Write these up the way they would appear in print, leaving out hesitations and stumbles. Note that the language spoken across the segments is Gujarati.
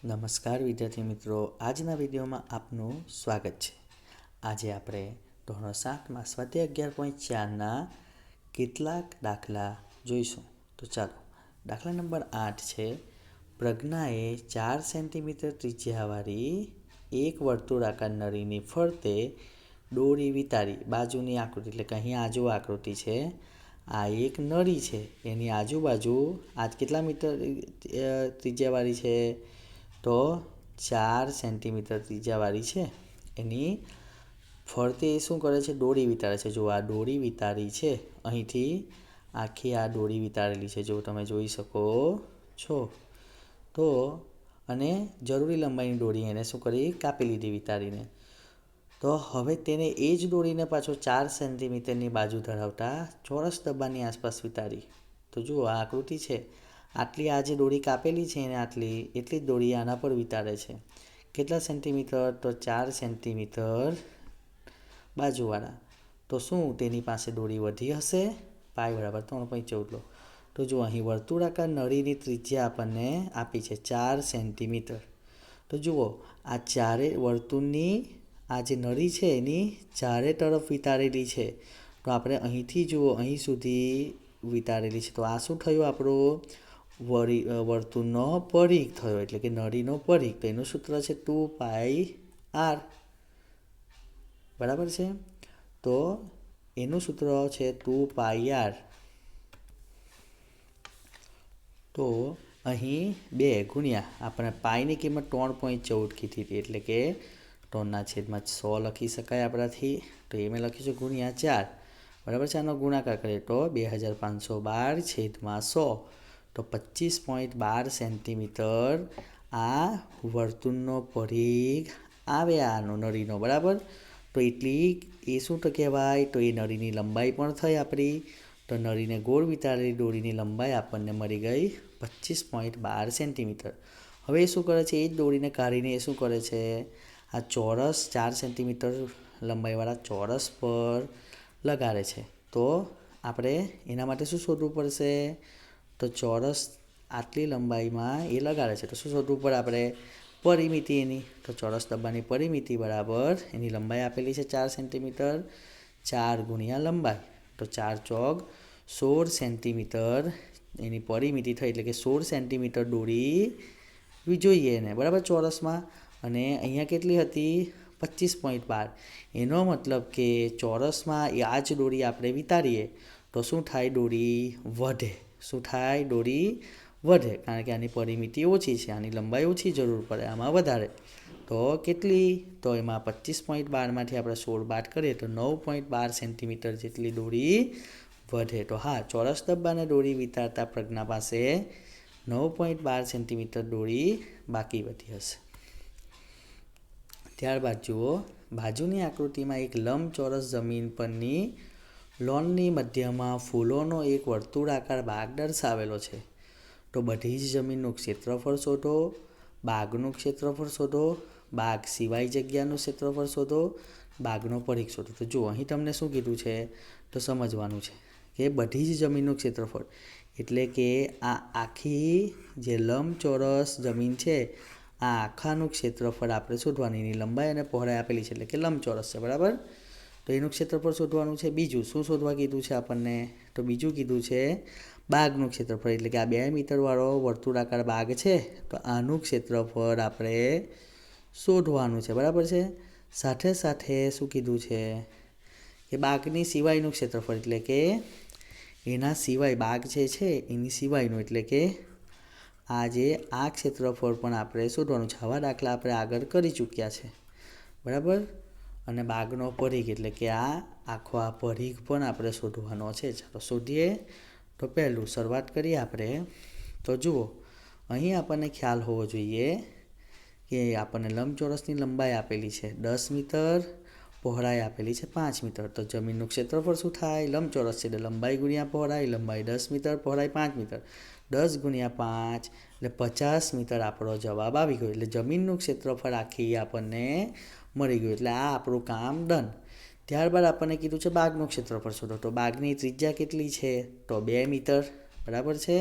નમસ્કાર વિદ્યાર્થી મિત્રો, આજના વિડીયોમાં આપનું સ્વાગત છે। આજે આપણે ધોરણ 7માં સ્વાધ્યાય 11.4ના કેટલાક દાખલા જોઈશું। તો ચાલો, દાખલા નંબર 8 છે, પ્રજ્ઞાએ 4 સેન્ટીમીટર ત્રિજ્યાવાળી એક વર્તુળાકાર નળીની ફરતે દોરી વિતારી બાજુની આકૃતિ, એટલે કે અહીં આજુ આકૃતિ છે, આ એક નળી છે, એની આજુબાજુ આજ કેટલા મીટર ત્રિજ્યાવાળી છે? તો 4 સેન્ટીમીટર ત્રિજ્યાવાળી છે। એની ફરતે શું કરે છે? દોરી વિતારે છે। જો આ દોરી વિતારી છે, અહીંથી આખી આ દોરી વિતારેલી છે, જો તમે જોઈ શકો છો। તો અને જરૂરી લંબાઈની દોરી એને શું કરી? કાપી લીધી વિતારીને। તો હવે તેને એ જ દોરીને પાછો 4 સેન્ટીમીટરની બાજુ ધરાવતા ચોરસ ડબ્બાની આસપાસ વિતારી। તો જુઓ આ આકૃતિ છે, આટલી આ જે દોરી કાપેલી છે એને એટલી જ દોરી આના પર વિતારે છે। કેટલા સેન્ટીમીટર? તો 4 સેન્ટીમીટર બાજુવાળા। તો શું તેની પાસે દોરી વધી હશે? પાઈ બરાબર 3.14 લો। તો જો અહીં વર્તુળાકાર નળીની ત્રિજ્યા આપણને આપી છે 4 સેન્ટીમીટર। તો જુઓ આ ચારે વર્તુળની આ જે નળી છે એની ચારે તરફ વિતારેલી છે। તો આપણે અહીંથી જુઓ અહીં સુધી વિતારેલી છે। તો આ શું થયું? આપણું વર્તુળનો પરિઘ થયો, એટલે કે નળીનો પરિઘ। તો એનું સૂત્ર છે 2πr, બરાબર છે? તો એનું સૂત્ર છે 2πr। તો અહીં 2 ગુણ્યા આપણે પાઈની કિંમત 3.14 કીધી હતી, એટલે કે 3/100 લખી શકાય આપણાથી। તો એ મેં લખ્યું છે ગુણ્યા 4, બરાબર છે? આનો ગુણાકાર કરીએ તો 2512/100, તો 25.12 સેન્ટીમીટર આ વર્તુળનો પરિઘ આવે આનો નળીનો, બરાબર? તો એટલી એ શું તો કહેવાય? તો એ નળીની લંબાઈ પણ થઈ આપણી। તો નળીને ગોળ વિતારેલી દોરીની લંબાઈ આપણને મળી ગઈ 25.12 સેન્ટીમીટર। હવે એ શું કરે છે? એ જ દોરીને કાઢીને એ શું કરે છે? આ ચોરસ 4 સેન્ટીમીટર લંબાઈવાળા ચોરસ પર લગાડે છે। તો આપણે એના માટે શું શોધવું પડશે? તો ચોરસ આટલી લંબાઈમાં એ લગાડે છે, તો શું શોધવું પડે આપણે? પરિમિતિ એની। તો ચોરસ ડબ્બાની પરિમિતિ બરાબર એની લંબાઈ આપેલી છે 4 સેન્ટીમીટર, 4 ગુણ્યા લંબાઈ, તો 4 ચોક 16 સેન્ટીમીટર એની પરિમિતિ થઈ, એટલે કે 16 સેન્ટીમીટર દોરી જોઈએ એને, બરાબર? ચોરસમાં। અને અહીંયા કેટલી હતી? 25.12। એનો મતલબ કે ચોરસમાં આ જ દોરી આપણે વિતારીએ તો શું થાય? દોરી વધે। શું થાય? દોરી વધે, કારણ કે આની પરિમિતિ ઓછી છે, આની લંબાઈ ઓછી જરૂર પડે, આમાં વધારે। તો કેટલી? તો એમાં 25.12માંથી આપણે 16 બાદ કરીએ તો 9.12 સેન્ટીમીટર જેટલી દોરી વધે। તો હા, ચોરસ ડબ્બાને દોરી વિતારતા પ્રજ્ઞા પાસે 9.12 સેન્ટીમીટર દોરી બાકી વધી હશે। ત્યારબાદ જુઓ, બાજુની આકૃતિમાં એક લંબચોરસ જમીન પરની લોનની મધ્યમાં ફૂલોનો એક વર્તુળાકાર બાગ દર્શાવેલો છે। તો બધી જ જમીનનું ક્ષેત્રફળ શોધો, બાગનું ક્ષેત્રફળ શોધો, બાગ સિવાય જગ્યાનું ક્ષેત્રફળ શોધો, બાગનો પરિઘ શોધો। તો જુઓ અહીં તમને શું કીધું છે? તો સમજવાનું છે કે બધી જ જમીનનું ક્ષેત્રફળ, એટલે કે આ આખી જે લંબચોરસ જમીન છે, આ આખાનું ક્ષેત્રફળ આપણે શોધવાનું, એની લંબાઈ અને પહોળાઈ આપેલી છે, એટલે કે લંબચોરસ છે, બરાબર? તો એનું ક્ષેત્રફળ શોધવાનું છે। બીજું શું શોધવા કીધું છે આપણને? તો બીજું કીધું છે બાગનું ક્ષેત્રફળ, એટલે કે આ 2 મીટરવાળો વર્તુળાકાર બાગ છે, તો આનું ક્ષેત્રફળ આપણે શોધવાનું છે, બરાબર છે? સાથે સાથે શું કીધું છે? કે બાગની સિવાયનું ક્ષેત્રફળ, એટલે કે એના સિવાય બાગ જે છે એની સિવાયનું, એટલે કે આ ક્ષેત્રફળ પણ આપણે શોધવાનું છે। આવા દાખલા આપણે આગળ કરી ચૂક્યા છે, બરાબર? અને બાગનો પરિઘ, એટલે કે આ આખો આ પરિઘ પણ આપણે શોધવાનો છે। ચાલો શોધીએ। તો પહેલું શરૂઆત કરીએ આપણે। તો જુઓ અહીં આપણને ખ્યાલ હોવો જોઈએ કે આપણને લંબચોરસની લંબાઈ આપેલી છે 10 મીટર, પહોળાઈ આપેલી છે 5 મીટર। તો જમીનનું ક્ષેત્રફળ શું થાય? લંબચોરસ છે એટલે લંબાઈ ગુણ્યા પહોળાઈ, લંબાઈ 10 મીટર, પહોળાઈ 5 મીટર, 10 ગુણ્યા 5 એટલે 50 મીટર આપણો જવાબ આવી ગયો। એટલે જમીનનું ક્ષેત્રફળ આખી આપણને મળી ગયું, એટલે આ આપણું કામ ડન। ત્યારબાદ આપણને કીધું છે બાગનું ક્ષેત્રફળ શોધો। તો બાગની ત્રિજ્યા કેટલી છે? તો 2 મીટર, બરાબર છે?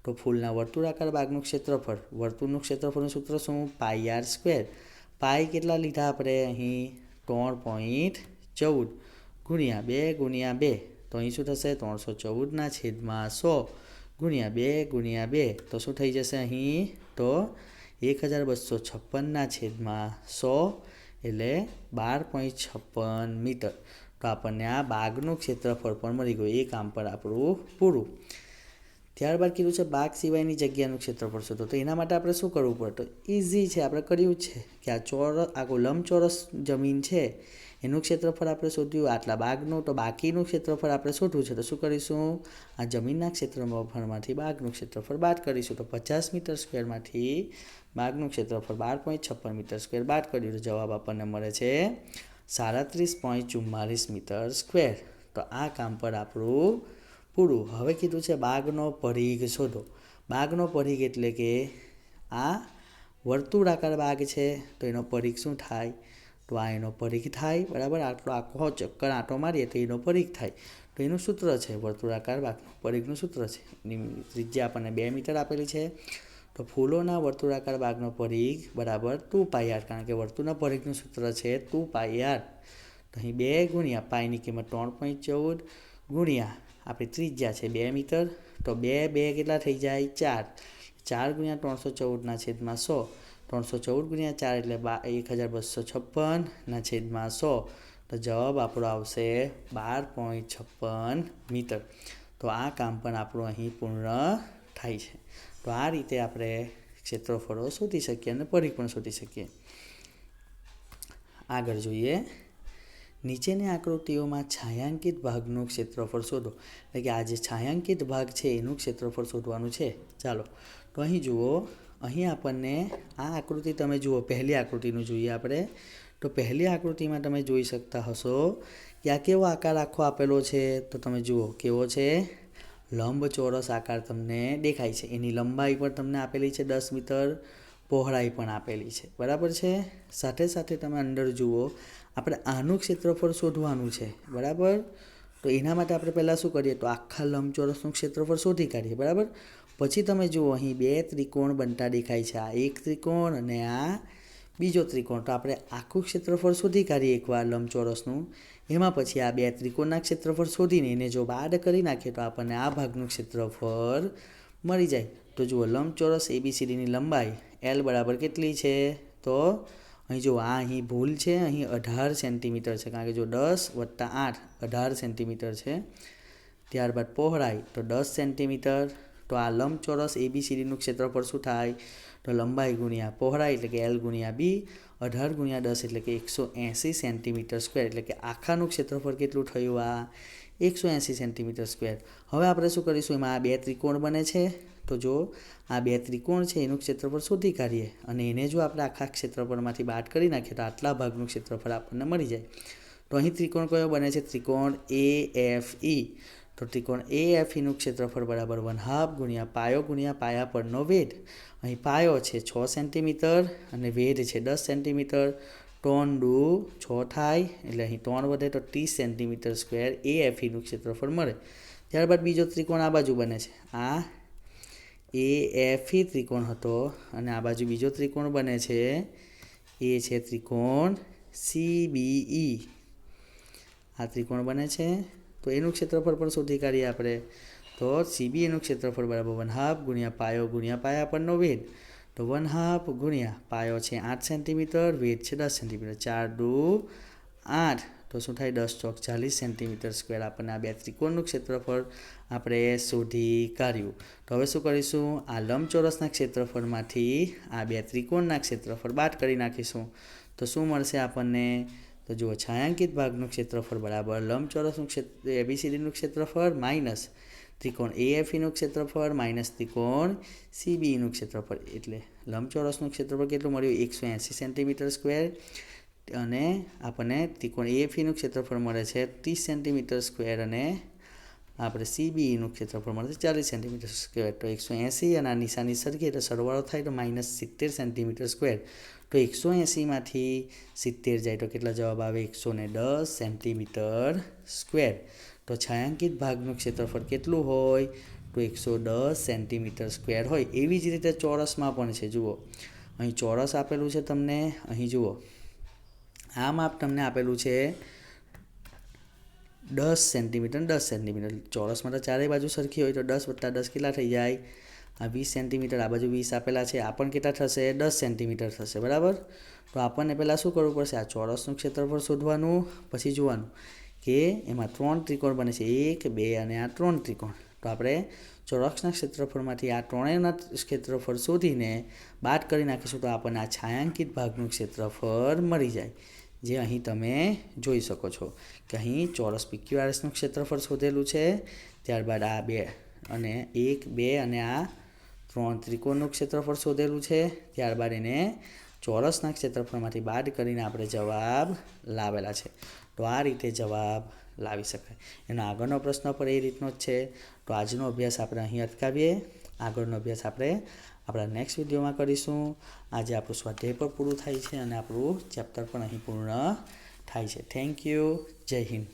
તો ફૂલના વર્તુળાકાર ભાગનું ક્ષેત્રફળ, વર્તુળનું ક્ષેત્રફળનું સૂત્ર શું? પાઈ આર સ્ક્વેર. પાઈ કેટલા લીધા આપણે અહીં? 3.14 ગુણ્યા 2 ગુણ્યા 2, તો અહીં શું થશે? 314/100 ગુણ્યા 2 ગુણ્યા 2, તો શું થઈ જશે અહીં? તો 1256/100 એટલે 12.56 મીટર. તો આપણને આ બાગનું ક્ષેત્રફળ પણ મળી ગયું. એ કામ પર આપણું પૂરું. ત્યારબાદ કીધું છે બાગ સિવાયની જગ્યાનું ક્ષેત્રફળ શોધો. તો એના માટે આપણે શું કરવું પડે? તો ઇઝી છે, આપણે કર્યું જ છે કે આ લંબચોરસ જમીન છે એનું ક્ષેત્રફળ આપણે શોધ્યું. આટલા બાગનું, તો બાકીનું ક્ષેત્રફળ આપણે શોધવું છે. તો શું કરીશું? આ જમીનના ક્ષેત્રફળમાંથી બાગનું ક્ષેત્રફળ બાદ કરીશું. તો 50 મીટર સ્ક્વેરમાંથી બાગનું ક્ષેત્રફળ 12.56 મીટર સ્ક્વેર બાદ કર્યું તો જવાબ આપણને મળે છે 37.44 મીટર સ્ક્વેર. તો આ કામ પર આપણું પૂરું. હવે કીધું છે બાગનો પરિઘ શોધો. બાગનો પરિઘ એટલે કે આ વર્તુળાકાર બાગ છે તો એનો પરિઘ શું થાય? તો આ એનો પરિઘ થાય, બરાબર. આટલો આખો ચક્કર આંટો મારીએ તો એનો પરિઘ થાય. તો એનું સૂત્ર છે વર્તુળાકાર બાગનું પરિઘનું સૂત્ર છે. એની ત્રિજ્યા આપણને 2 મીટર આપેલી છે. તો ફૂલોના વર્તુળાકાર બાગનો પરિઘ બરાબર 2πr, કારણ કે વર્તુળના પરિઘનું સૂત્ર છે 2πr. તો અહીં 2 ગુણ્યા પાઈની કિંમત 3.14 ગુણ્યા આપણી ત્રિજ્યા છે 2 મીટર. તો 2 કેટલા થઈ જાય? 4 ગુણ્યા 314/100. 314 ગુણ્યા 4 એટલે 1256/100. તો જવાબ આપણો આવશે 12.56 મીટર. તો આ કામ પણ આપણું અહીં પૂર્ણ થાય છે. તો આ રીતે આપણે ક્ષેત્રફળો શોધી શકીએ અને પરિઘ પણ શોધી શકીએ. આગળ જોઈએ, નીચેની આકૃતિઓમાં છાંયાંકિત ભાગનું ક્ષેત્રફળ શોધો. એટલે કે આ જે છાંયાંકિત ભાગ છે એનું ક્ષેત્રફળ શોધવાનું છે. ચાલો, તો અહીં જુઓ, અહીં આપણને આ આકૃતિ તમે જુઓ, પહેલી આકૃતિનું જોઈએ આપણે. તો પહેલી આકૃતિમાં તમે જોઈ શકતા હશો કે આ કેવો આકાર આખો આપેલો છે? તો તમે જુઓ કેવો છે? લંબચોરસ આકાર તમને દેખાય છે. એની લંબાઈ પણ તમને આપેલી છે 10 મીટર, પહોળાઈ પણ આપેલી છે, બરાબર છે. સાથે સાથે તમે અંદર જુઓ, આપણે આનું ક્ષેત્રફળ શોધવાનું છે, બરાબર. તો એના માટે આપણે પહેલાં શું કરીએ? તો આખા લંબચોરસનું ક્ષેત્રફળ શોધી કાઢીએ, બરાબર. પછી તમે જુઓ અહીં 2 ત્રિકોણ બનતા દેખાય છે. આ એક ત્રિકોણ અને આ બીજો ત્રિકોણ. તો આપણે આખું ક્ષેત્રફળ શોધી કાઢીએ એકવાર લંબચોરસનું. એમાં પછી આ 2 ત્રિકોણના ક્ષેત્રફળ શોધીને એને જો બાદ કરી નાખીએ તો આપણને આ ભાગનું ક્ષેત્રફળ મળી જાય. તો જુઓ, લંબચોરસ ABCDની લંબાઈ L બરાબર કેટલી છે? તો અહીં જો અહીં ભૂલ છે, અહીં 18 સેન્ટીમીટર છે, કારણ કે જો 10 + 8 18 સેન્ટીમીટર છે. ત્યારબાદ પહોળાઈ તો 10 સેન્ટીમીટર. તો આ લંબચોરસ ABCDનું ક્ષેત્રફળ શું થાય? તો લંબાઈ ગુણ્યા પહોળાઈ એટલે કે L ગુણ્યા B, 18 ગુણ્યા 10 એટલે કે 180 સેન્ટીમીટર સ્ક્વેર. એટલે કે આખાનું ક્ષેત્રફળ કેટલું થયું? આ 180 સેન્ટીમીટર સ્ક્વેર. હવે આપણે શું કરીશું? એમાં આ 2 ત્રિકોણ બને છે. તો જો આ 2 ત્રિકોણ છે એનું ક્ષેત્રફળ શોધી કાઢીએ અને એને જો આપણે આખા ક્ષેત્રફળમાંથી બાદ કરી નાખીએ તો આટલા ભાગનું ક્ષેત્રફળ આપણને મળી જાય. તો અહીં ત્રિકોણ કયો બને છે? ત્રિકોણ AFE. તો ત્રિકોણ AFEનું ક્ષેત્રફળ બરાબર 1/2 ગુણ્યા પાયો ગુણ્યા પાયા પરનો વેધ. અહીં પાયો છે 6 સેન્ટીમીટર અને વેધ છે 10 સેન્ટીમીટર. 3 × 6 થાય એટલે અહીં 3 વધે તો 30 સેન્ટીમીટર સ્ક્વેર AFEનું ક્ષેત્રફળ મળે. ત્યારબાદ બીજો ત્રિકોણ આ બાજુ બને છે. આ AFE ત્રિકોણ હતો અને આ બાજુ બીજો ત્રિકોણ બને છે. એ છે ત્રિકોણ CBE. આ ત્રિકોણ બને છે. તો એનું ક્ષેત્રફળ પણ શોધી કાઢીએ આપણે. તો CBEનું ક્ષેત્રફળ બરાબર 1/2 ગુણ્યા પાયો ગુણ્યા પાયા પરનો વેધ. તો 1/2 ગુણ્યા પાયો છે 8 સેન્ટીમીટર, વેધ છે 10 સેન્ટીમીટર. 4 × 8 તો શું થાય? 10 × 40 સેન્ટીમીટર સ્ક્વેર. આપણને આ 2 ત્રિકોણનું ક્ષેત્રફળ આપણે શોધી કાઢ્યું. તો હવે શું કરીશું? આ લંબચોરસના ક્ષેત્રફળમાંથી આ 2 ત્રિકોણના ક્ષેત્રફળ બાદ કરી નાખીશું. તો શું મળશે આપણને? તો જુઓ, છાંયાંકિત ભાગનું ક્ષેત્રફળ બરાબર લંબચોરસનું ABCDનું ક્ષેત્રફળ માઇનસ ત્રિકોણ AFEનું ક્ષેત્રફળ માઇનસ ત્રિકોણ CBEનું ક્ષેત્રફળ. એટલે લંબચોરસનું ક્ષેત્રફળ કેટલું મળ્યું? 180 સેન્ટીમીટર સ્ક્વેર. અને આપણને ત્રિકોણ AFEનું ક્ષેત્રફળ મળે છે 30 સેન્ટીમીટર સ્ક્વેર અને આપણે CBEનું ક્ષેત્રફળ મળે છે 40 સેન્ટીમીટર સ્ક્વેર. તો 180 અને આ નિશાની સરખી એટલે સરવાળો થાય તો -70 સેન્ટીમીટર સ્ક્વેર. તો 180માંથી 70 જાય તો કેટલા જવાબ આવે? 110 સેન્ટીમીટર સ્ક્વેર. તો છાંયાંકિત ભાગનું ક્ષેત્રફળ કેટલું હોય? તો 110 સેન્ટીમીટર સ્ક્વેર હોય. એવી જ રીતે ચોરસમાં પણ છે. જુઓ, અહીં ચોરસ આપેલું છે તમને. અહીં જુઓ, આ માપ તમને આપેલું છે 10 સેન્ટીમીટર 10 સેન્ટીમીટર. ચોરસમાં તો ચારેય બાજુ સરખી હોય તો 10 + 10 કેટલા થઈ જાય? આ 20 સેન્ટીમીટર. આ બાજુ 20 આપેલા છે. આ પણ કેટલા થશે? 10 સેન્ટીમીટર થશે. બરાબર. તો આપણને પહેલાં શું કરવું પડશે? આ ચોરસનું ક્ષેત્રફળ શોધવાનું. પછી જોવાનું કે એમાં 3 ત્રિકોણ બને છે, 1, 2 અને આ 3 ત્રિકોણ. તો આપણે ચોરસના ક્ષેત્રફળમાંથી આ ત્રણેયના ક્ષેત્રફળ શોધીને બાદ કરી નાખીશું તો આપણને આ છાંયાંકિત ભાગનું ક્ષેત્રફળ મળી જાય. જે અહીં તમે જોઈ શકો છો કે અહીં ચોરસ PQRSનું ક્ષેત્રફળ શોધેલું છે. ત્યારબાદ આ 2 અને 1, 2 અને આ 3 ત્રિકોણનું ક્ષેત્રફળ શોધેલું છે. ત્યારબાદ એને ચોરસના ક્ષેત્રફળમાંથી બાદ કરીને આપણે જવાબ લાવેલા છે. તો આ રીતે જવાબ લાવી શકાય. એનો આગળનો પ્રશ્ન પણ એ રીતનો જ છે. તો આજનો અભ્યાસ આપણે અહીં અટકાવીએ. આગળનો અભ્યાસ આપણે આપણા નેક્સ્ટ વિડીયોમાં કરીશું. આજે આપણું સ્વાધ્યાય પણ પૂરું થાય છે અને આપણું ચેપ્ટર પણ અહીં પૂર્ણ થાય છે. Thank you. જય હિન્દ.